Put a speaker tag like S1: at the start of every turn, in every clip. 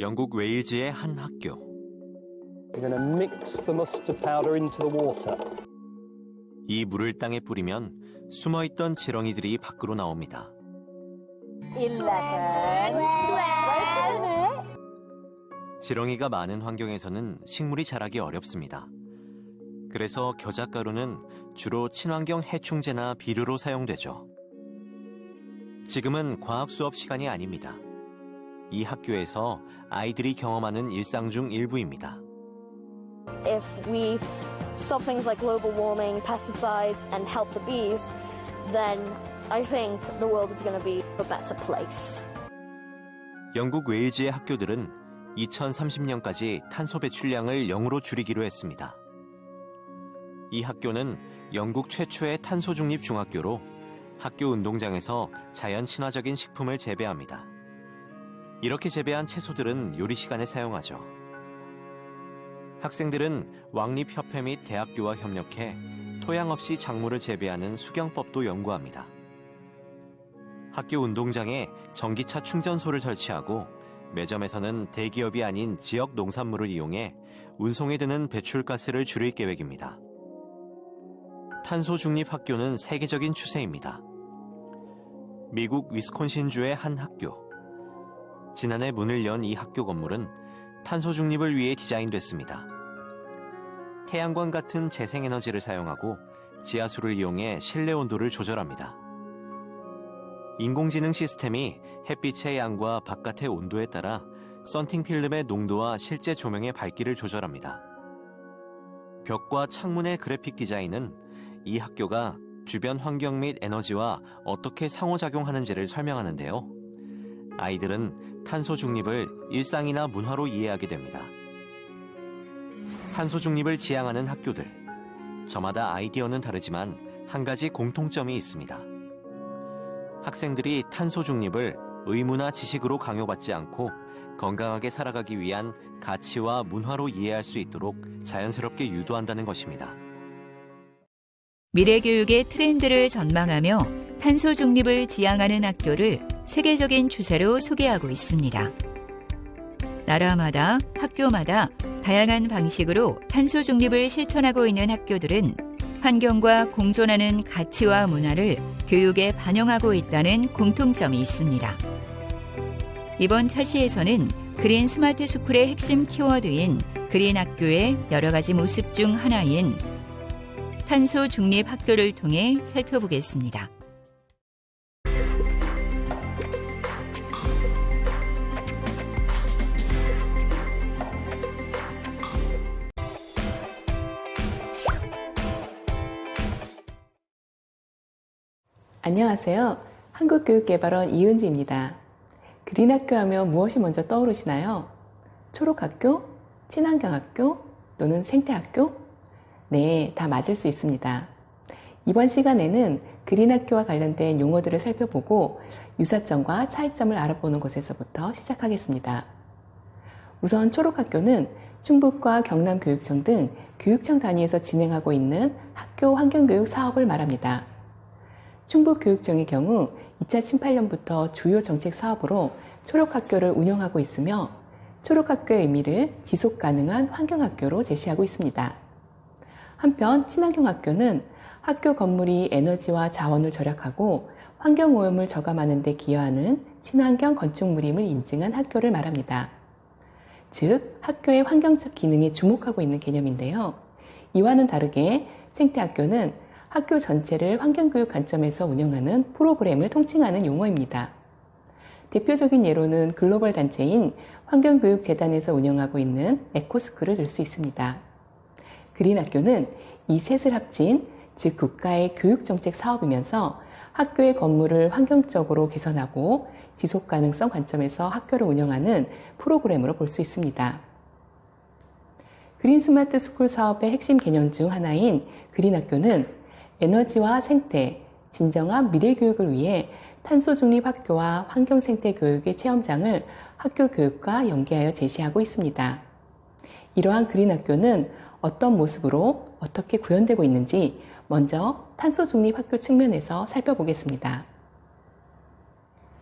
S1: 영국 웨일즈의 한 학교.
S2: We're going to mix the mustard powder into the water.
S1: 이 물을 땅에 뿌리면 숨어있던 지렁이들이 밖으로 나옵니다.
S3: 11, 12.
S1: 지렁이가 많은 환경에서는 식물이 자라기 어렵습니다. 그래서 겨자가루는 주로 친환경 해충제나 비료로 사용되죠. 지금은 과학 수업 시간이 아닙니다. 이 학교에서 아이들이 경험하는 일상 중 일부입니다.
S3: If we stop things like global warming, pesticides, and help the bees, then I think the world is going to be a better place.
S1: 영국 웨일즈의 학교들은 2030년까지 탄소 배출량을 0으로 줄이기로 했습니다. 이 학교는 영국 최초의 탄소 중립 중학교로 학교 운동장에서 자연 친화적인 식품을 재배합니다. 이렇게 재배한 채소들은 요리 시간에 사용하죠. 학생들은 왕립협회 및 대학교와 협력해 토양 없이 작물을 재배하는 수경법도 연구합니다. 학교 운동장에 전기차 충전소를 설치하고 매점에서는 대기업이 아닌 지역 농산물을 이용해 운송에 드는 배출가스를 줄일 계획입니다. 탄소 중립 학교는 세계적인 추세입니다. 미국 위스콘신주의 한 학교. 지난해 문을 연 이 학교 건물은 탄소 중립을 위해 디자인됐습니다. 태양광 같은 재생에너지를 사용하고 지하수를 이용해 실내 온도를 조절합니다. 인공지능 시스템이 햇빛의 양과 바깥의 온도에 따라 썬팅 필름의 농도와 실제 조명의 밝기를 조절합니다. 벽과 창문의 그래픽 디자인은 이 학교가 주변 환경 및 에너지와 어떻게 상호작용하는지를 설명하는데요. 아이들은 탄소 중립을 일상이나 문화로 이해하게 됩니다. 탄소 중립을 지향하는 학교들. 저마다 아이디어는 다르지만 한 가지 공통점이 있습니다. 학생들이 탄소 중립을 의무나 지식으로 강요받지 않고 건강하게 살아가기 위한 가치와 문화로 이해할 수 있도록 자연스럽게 유도한다는 것입니다.
S4: 미래 교육의 트렌드를 전망하며 탄소 중립을 지향하는 학교를 세계적인 추세로 소개하고 있습니다. 나라마다, 학교마다 다양한 방식으로 탄소 중립을 실천하고 있는 학교들은 환경과 공존하는 가치와 문화를 교육에 반영하고 있다는 공통점이 있습니다. 이번 차시에서는 그린 스마트 스쿨의 핵심 키워드인 그린 학교의 여러 가지 모습 중 하나인 탄소 중립 학교를 통해 살펴보겠습니다.
S5: 안녕하세요. 한국교육개발원 이은주입니다. 그린학교 하면 무엇이 먼저 떠오르시나요? 초록학교, 친환경학교, 또는 생태학교? 네, 다 맞을 수 있습니다. 이번 시간에는 그린학교와 관련된 용어들을 살펴보고 유사점과 차이점을 알아보는 곳에서부터 시작하겠습니다. 우선 초록학교는 충북과 경남교육청 등 교육청 단위에서 진행하고 있는 학교 환경교육 사업을 말합니다. 충북교육청의 경우 2018년부터 주요 정책 사업으로 초록학교를 운영하고 있으며 초록학교의 의미를 지속가능한 환경학교로 제시하고 있습니다. 한편 친환경학교는 학교 건물이 에너지와 자원을 절약하고 환경오염을 저감하는 데 기여하는 친환경 건축물임을 인증한 학교를 말합니다. 즉, 학교의 환경적 기능에 주목하고 있는 개념인데요. 이와는 다르게 생태학교는 학교 전체를 환경교육 관점에서 운영하는 프로그램을 통칭하는 용어입니다. 대표적인 예로는 글로벌 단체인 환경교육재단에서 운영하고 있는 에코스쿨을 들 수 있습니다. 그린학교는 이 셋을 합친 즉 국가의 교육정책 사업이면서 학교의 건물을 환경적으로 개선하고 지속가능성 관점에서 학교를 운영하는 프로그램으로 볼 수 있습니다. 그린 스마트 스쿨 사업의 핵심 개념 중 하나인 그린학교는 에너지와 생태, 진정한 미래 교육을 위해 탄소 중립 학교와 환경 생태 교육의 체험장을 학교 교육과 연계하여 제시하고 있습니다. 이러한 그린 학교는 어떤 모습으로 어떻게 구현되고 있는지 먼저 탄소 중립 학교 측면에서 살펴보겠습니다.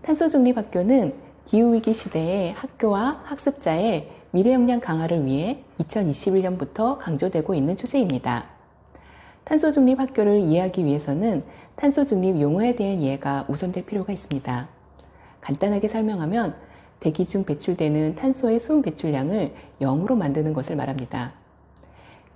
S5: 탄소 중립 학교는 기후위기 시대의 학교와 학습자의 미래 역량 강화를 위해 2021년부터 강조되고 있는 추세입니다. 탄소 중립 학교를 이해하기 위해서는 탄소 중립 용어에 대한 이해가 우선될 필요가 있습니다. 간단하게 설명하면 대기 중 배출되는 탄소의 순 배출량을 0으로 만드는 것을 말합니다.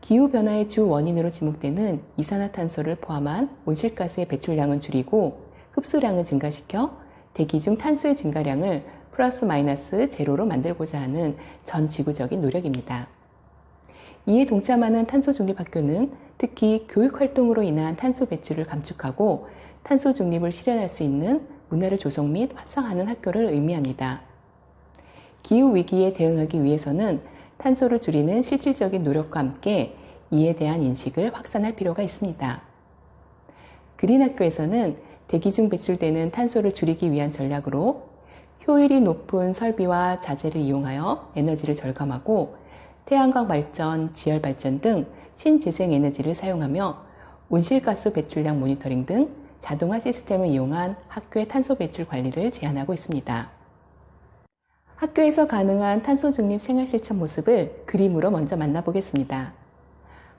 S5: 기후변화의 주 원인으로 지목되는 이산화탄소를 포함한 온실가스의 배출량은 줄이고 흡수량은 증가시켜 대기 중 탄소의 증가량을 플러스 마이너스 제로로 만들고자 하는 전 지구적인 노력입니다. 이에 동참하는 탄소 중립 학교는 특히 교육 활동으로 인한 탄소 배출을 감축하고 탄소 중립을 실현할 수 있는 문화를 조성 및 활성화하는 학교를 의미합니다. 기후 위기에 대응하기 위해서는 탄소를 줄이는 실질적인 노력과 함께 이에 대한 인식을 확산할 필요가 있습니다. 그린 학교에서는 대기 중 배출되는 탄소를 줄이기 위한 전략으로 효율이 높은 설비와 자재를 이용하여 에너지를 절감하고 태양광 발전, 지열 발전 등 신재생 에너지를 사용하며 온실가스 배출량 모니터링 등 자동화 시스템을 이용한 학교의 탄소 배출 관리를 제안하고 있습니다. 학교에서 가능한 탄소 중립 생활 실천 모습을 그림으로 먼저 만나보겠습니다.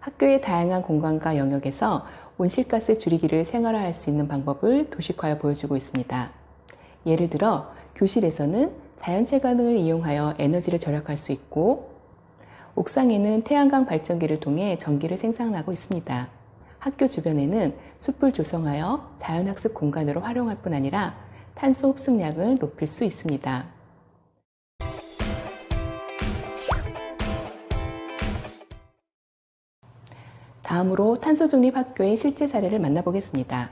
S5: 학교의 다양한 공간과 영역에서 온실가스 줄이기를 생활화할 수 있는 방법을 도식화해 보여주고 있습니다. 예를 들어 교실에서는 자연채광을 이용하여 에너지를 절약할 수 있고 옥상에는 태양광 발전기를 통해 전기를 생산하고 있습니다. 학교 주변에는 숲을 조성하여 자연학습 공간으로 활용할 뿐 아니라 탄소 흡수량을 높일 수 있습니다. 다음으로 탄소 중립 학교의 실제 사례를 만나보겠습니다.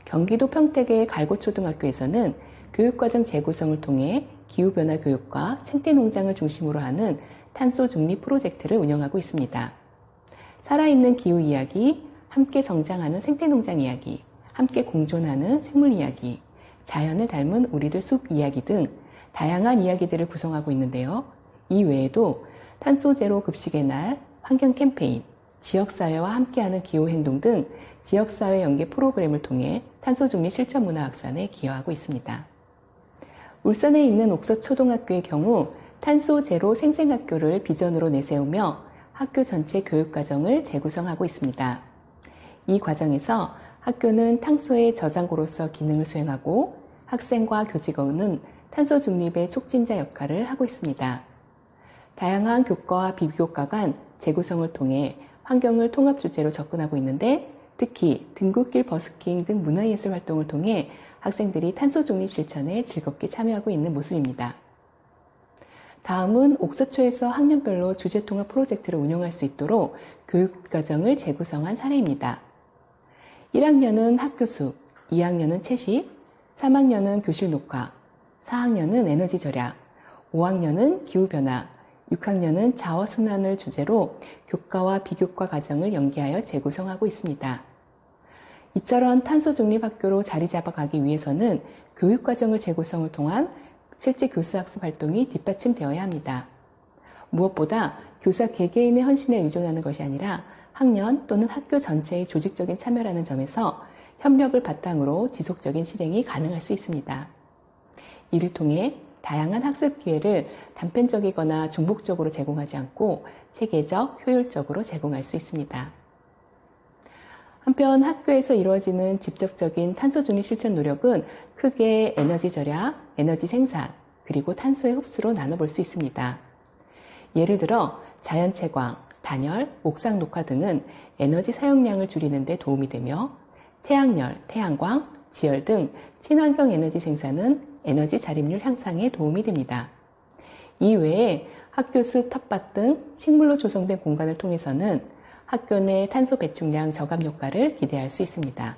S5: 경기도 평택의 갈고초등학교에서는 교육과정 재구성을 통해 기후변화 교육과 생태농장을 중심으로 하는 탄소 중립 프로젝트를 운영하고 있습니다. 살아있는 기후 이야기, 함께 성장하는 생태농장 이야기, 함께 공존하는 생물 이야기, 자연을 닮은 우리들 숲 이야기 등 다양한 이야기들을 구성하고 있는데요. 이 외에도 탄소 제로 급식의 날, 환경 캠페인, 지역사회와 함께하는 기후행동 등 지역사회 연계 프로그램을 통해 탄소 중립 실천 문화 확산에 기여하고 있습니다. 울산에 있는 옥서초등학교의 경우 탄소 제로 생생학교를 비전으로 내세우며 학교 전체 교육과정을 재구성하고 있습니다. 이 과정에서 학교는 탄소의 저장고로서 기능을 수행하고 학생과 교직원은 탄소 중립의 촉진자 역할을 하고 있습니다. 다양한 교과와 비교과 간 재구성을 통해 환경을 통합 주제로 접근하고 있는데 특히 등굣길 버스킹 등 문화예술 활동을 통해 학생들이 탄소 중립 실천에 즐겁게 참여하고 있는 모습입니다. 다음은 옥서초에서 학년별로 주제 통합 프로젝트를 운영할 수 있도록 교육과정을 재구성한 사례입니다. 1학년은 학교숲, 2학년은 채식, 3학년은 교실 녹화, 4학년은 에너지 절약, 5학년은 기후변화, 6학년은 자원순환을 주제로 교과와 비교과 과정을 연계하여 재구성하고 있습니다. 이처럼 탄소 중립 학교로 자리 잡아가기 위해서는 교육과정을 재구성을 통한 실제 교수학습 활동이 뒷받침되어야 합니다. 무엇보다 교사 개개인의 헌신에 의존하는 것이 아니라 학년 또는 학교 전체의 조직적인 참여라는 점에서 협력을 바탕으로 지속적인 실행이 가능할 수 있습니다. 이를 통해 다양한 학습 기회를 단편적이거나 중복적으로 제공하지 않고 체계적, 효율적으로 제공할 수 있습니다. 한편 학교에서 이루어지는 직접적인 탄소 중립 실천 노력은 크게 에너지 절약, 에너지 생산, 그리고 탄소의 흡수로 나눠볼 수 있습니다. 예를 들어 자연채광, 단열, 옥상 녹화 등은 에너지 사용량을 줄이는 데 도움이 되며 태양열, 태양광, 지열 등 친환경 에너지 생산은 에너지 자립률 향상에 도움이 됩니다. 이외에 학교 숲, 텃밭 등 식물로 조성된 공간을 통해서는 학교 내 탄소 배출량 저감 효과를 기대할 수 있습니다.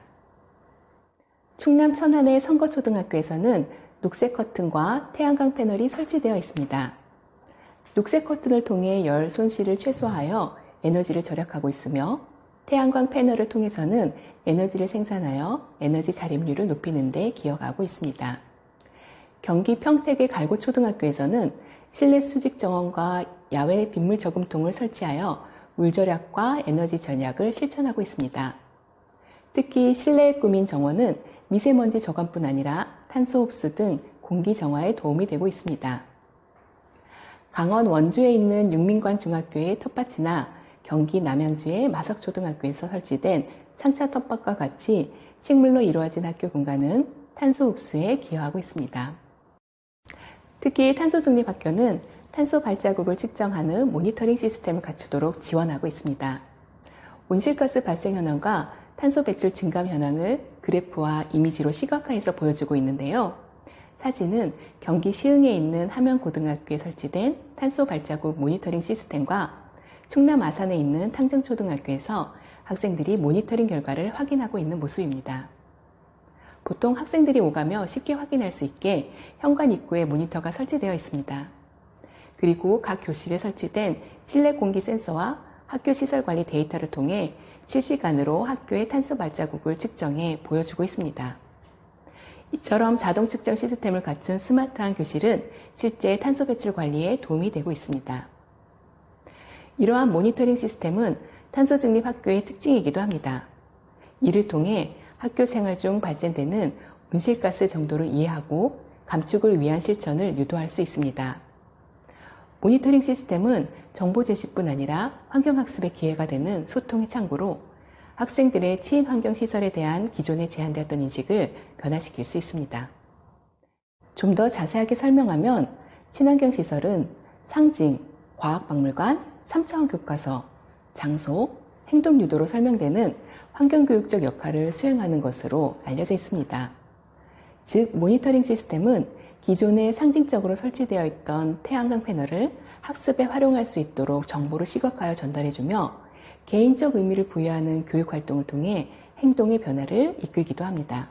S5: 충남 천안의 선거초등학교에서는 녹색 커튼과 태양광 패널이 설치되어 있습니다. 녹색 커튼을 통해 열 손실을 최소화하여 에너지를 절약하고 있으며 태양광 패널을 통해서는 에너지를 생산하여 에너지 자립률을 높이는 데 기여하고 있습니다. 경기 평택의 갈고초등학교에서는 실내 수직 정원과 야외 빗물 저금통을 설치하여 물 절약과 에너지 절약을 실천하고 있습니다. 특히 실내에 꾸민 정원은 미세먼지 저감뿐 아니라 탄소 흡수 등 공기 정화에 도움이 되고 있습니다. 강원 원주에 있는 육민관 중학교의 텃밭이나 경기 남양주의 마석초등학교에서 설치된 상차 텃밭과 같이 식물로 이루어진 학교 공간은 탄소 흡수에 기여하고 있습니다. 특히 탄소중립학교는 탄소 발자국을 측정하는 모니터링 시스템을 갖추도록 지원하고 있습니다. 온실가스 발생 현황과 탄소 배출 증감 현황을 그래프와 이미지로 시각화해서 보여주고 있는데요. 사진은 경기 시흥에 있는 함영고등학교에 설치된 탄소 발자국 모니터링 시스템과 충남 아산에 있는 탕정초등학교에서 학생들이 모니터링 결과를 확인하고 있는 모습입니다. 보통 학생들이 오가며 쉽게 확인할 수 있게 현관 입구에 모니터가 설치되어 있습니다. 그리고 각 교실에 설치된 실내 공기 센서와 학교 시설 관리 데이터를 통해 실시간으로 학교의 탄소 발자국을 측정해 보여주고 있습니다. 이처럼 자동 측정 시스템을 갖춘 스마트한 교실은 실제 탄소 배출 관리에 도움이 되고 있습니다. 이러한 모니터링 시스템은 탄소 중립 학교의 특징이기도 합니다. 이를 통해 학교 생활 중 발생되는 온실가스 정도를 이해하고 감축을 위한 실천을 유도할 수 있습니다. 모니터링 시스템은 정보 제시뿐 아니라 환경학습의 기회가 되는 소통의 창구로 학생들의 친환경시설에 대한 기존에 제한되었던 인식을 변화시킬 수 있습니다. 좀 더 자세하게 설명하면 친환경시설은 상징, 과학박물관, 3차원 교과서, 장소, 행동 유도로 설명되는 환경교육적 역할을 수행하는 것으로 알려져 있습니다. 즉, 모니터링 시스템은 기존에 상징적으로 설치되어 있던 태양광 패널을 학습에 활용할 수 있도록 정보를 시각화하여 전달해주며 개인적 의미를 부여하는 교육활동을 통해 행동의 변화를 이끌기도 합니다.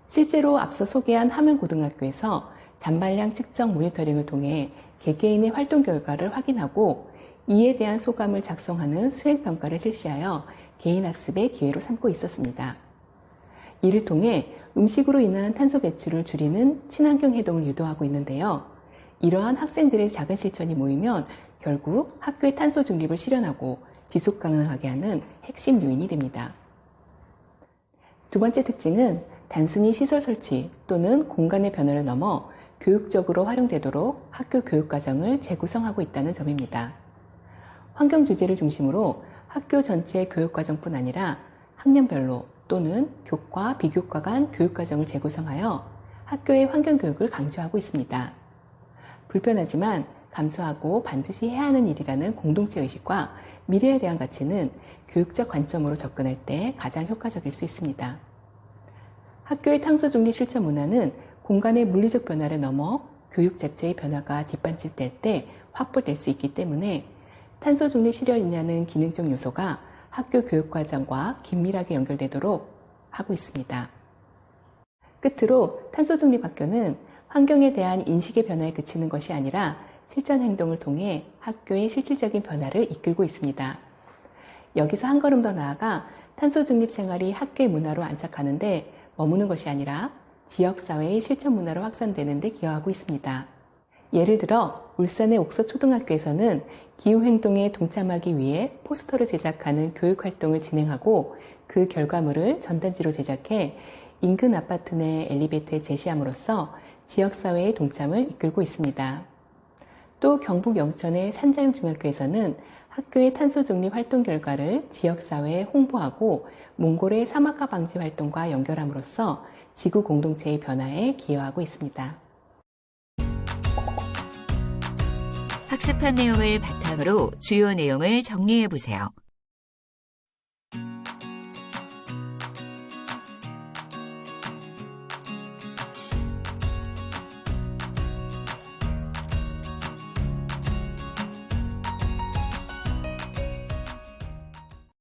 S5: 실제로 앞서 소개한 함영고등학교에서 잔발량 측정 모니터링을 통해 개개인의 활동 결과를 확인하고 이에 대한 소감을 작성하는 수행평가를 실시하여 개인학습의 기회로 삼고 있었습니다. 이를 통해 음식으로 인한 탄소 배출을 줄이는 친환경 해동을 유도하고 있는데요. 이러한 학생들의 작은 실천이 모이면 결국 학교의 탄소 중립을 실현하고 지속 가능하게 하는 핵심 요인이 됩니다. 두 번째 특징은 단순히 시설 설치 또는 공간의 변화를 넘어 교육적으로 활용되도록 학교 교육과정을 재구성하고 있다는 점입니다. 환경 주제를 중심으로 학교 전체 교육과정뿐 아니라 학년별로 또는 교과, 비교과 간 교육과정을 재구성하여 학교의 환경교육을 강조하고 있습니다. 불편하지만 감수하고 반드시 해야 하는 일이라는 공동체 의식과 미래에 대한 가치는 교육적 관점으로 접근할 때 가장 효과적일 수 있습니다. 학교의 탄소 중립 실천 문화는 공간의 물리적 변화를 넘어 교육 자체의 변화가 뒷받침될 때 확보될 수 있기 때문에 탄소 중립 실현이라는 기능적 요소가 학교 교육 과정과 긴밀하게 연결되도록 하고 있습니다. 끝으로 탄소 중립 학교는 환경에 대한 인식의 변화에 그치는 것이 아니라 실전 행동을 통해 학교의 실질적인 변화를 이끌고 있습니다. 여기서 한 걸음 더 나아가 탄소 중립 생활이 학교의 문화로 안착하는데 머무는 것이 아니라 지역사회의 실천 문화로 확산되는 데 기여하고 있습니다. 예를 들어 울산의 옥서초등학교에서는 기후행동에 동참하기 위해 포스터를 제작하는 교육활동을 진행하고 그 결과물을 전단지로 제작해 인근 아파트 내 엘리베이터에 제시함으로써 지역사회의 동참을 이끌고 있습니다. 또 경북 영천의 산자영중학교에서는 학교의 탄소 중립 활동 결과를 지역사회에 홍보하고 몽골의 사막화 방지 활동과 연결함으로써 지구 공동체의 변화에 기여하고 있습니다.
S4: 학습한 내용을 바탕으로 주요 내용을 정리해 보세요.